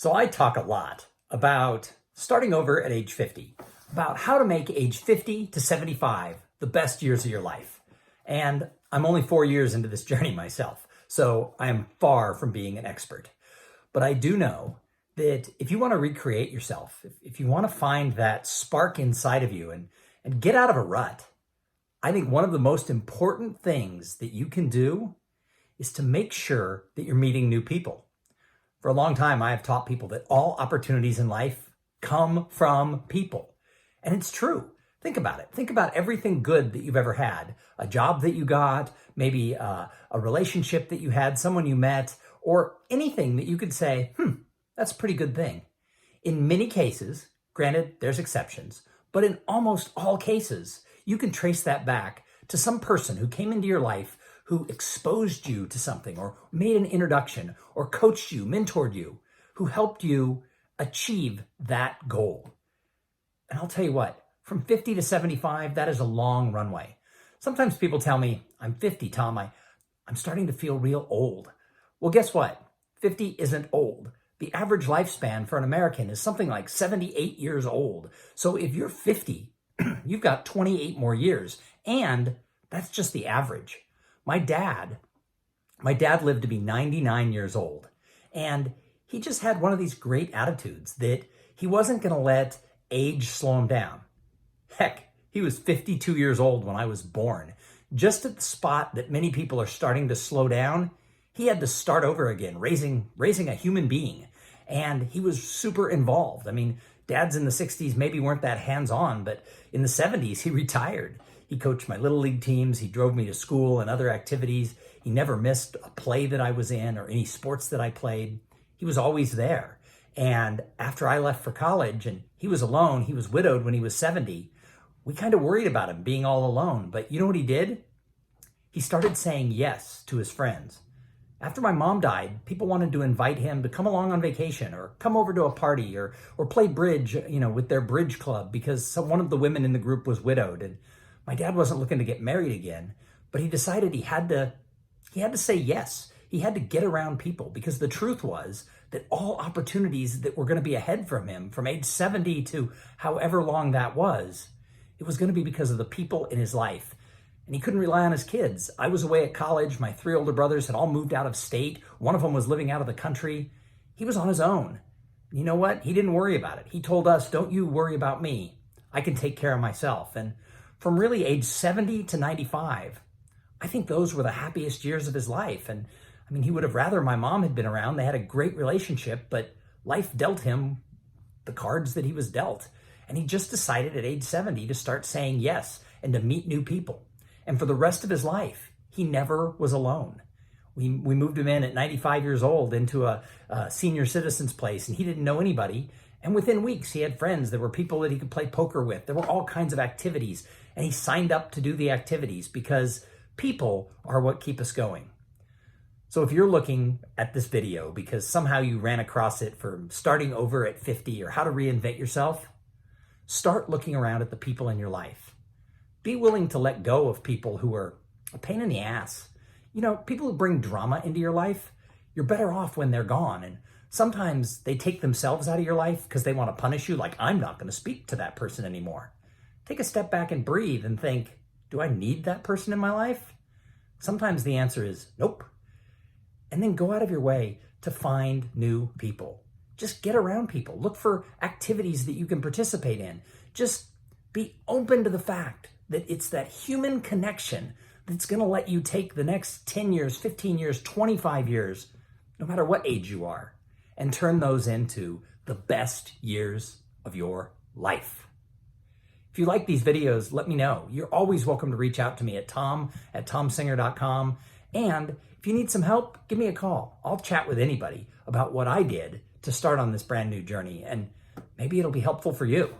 So I talk a lot about starting over at age 50, about how to make age 50 to 75 the best years of your life. And I'm only 4 years into this journey myself, so I am far from being an expert. But I do know that if you want to recreate yourself, if you want to find that spark inside of you and get out of a rut, I think one of the most important things that you can do is to make sure that you're meeting new people. For a long time, I have taught people that all opportunities in life come from people. And it's true. Think about it. Think about everything good that you've ever had. A job that you got, maybe a relationship that you had, someone you met, or anything that you could say, that's a pretty good thing. In many cases, granted, there's exceptions, but in almost all cases, you can trace that back to some person who came into your life who exposed you to something or made an introduction or coached you, mentored you, who helped you achieve that goal. And I'll tell you what, from 50 to 75, that is a long runway. Sometimes people tell me, I'm 50, Tom, I'm starting to feel real old. Well, guess what? 50 isn't old. The average lifespan for an American is something like 78 years old. So if you're 50, you've got 28 more years, and that's just the average. My dad lived to be 99 years old, and he just had one of these great attitudes that he wasn't going to let age slow him down. Heck, he was 52 years old when I was born. Just at the spot that many people are starting to slow down, he had to start over again, raising a human being, and he was super involved. I mean, dads in the 60s maybe weren't that hands-on, but in the 70s, he retired. He coached my little league teams. He drove me to school and other activities. He never missed a play that I was in or any sports that I played. He was always there. And after I left for college and he was alone, he was widowed when he was 70, we kind of worried about him being all alone. But you know what he did? He started saying yes to his friends. After my mom died, people wanted to invite him to come along on vacation or come over to a party or play bridge, with their bridge club because one of the women in the group was widowed. And my dad wasn't looking to get married again, but he decided he had to say yes. He had to get around people because the truth was that all opportunities that were going to be ahead from him from age 70 to however long that was, it was going to be because of the people in his life. And he couldn't rely on his kids. I was away at college. My 3 older brothers had all moved out of state. One of them was living out of the country. He was on his own. You know what? He didn't worry about it. He told us, don't you worry about me. I can take care of myself. And from really age 70 to 95, I think those were the happiest years of his life. And I mean, he would have rather my mom had been around. They had a great relationship, but life dealt him the cards that he was dealt. And he just decided at age 70 to start saying yes and to meet new people. And for the rest of his life, he never was alone. We moved him in at 95 years old into a senior citizen's place, and he didn't know anybody. And within weeks, he had friends. There were people that he could play poker with. There were all kinds of activities. And he signed up to do the activities because people are what keep us going. So if you're looking at this video because somehow you ran across it for starting over at 50 or how to reinvent yourself, start looking around at the people in your life. Be willing to let go of people who are a pain in the ass. People who bring drama into your life, you're better off when they're gone. And sometimes they take themselves out of your life because they want to punish you, like, I'm not going to speak to that person anymore. Take a step back and breathe and think, do I need that person in my life? Sometimes the answer is nope. And then go out of your way to find new people. Just get around people. Look for activities that you can participate in. Just be open to the fact that it's that human connection that's going to let you take the next 10 years, 15 years, 25 years, no matter what age you are, and turn those into the best years of your life. If you like these videos, let me know. You're always welcome to reach out to me at tom@tomsinger.com. And if you need some help, give me a call. I'll chat with anybody about what I did to start on this brand new journey, and maybe it'll be helpful for you.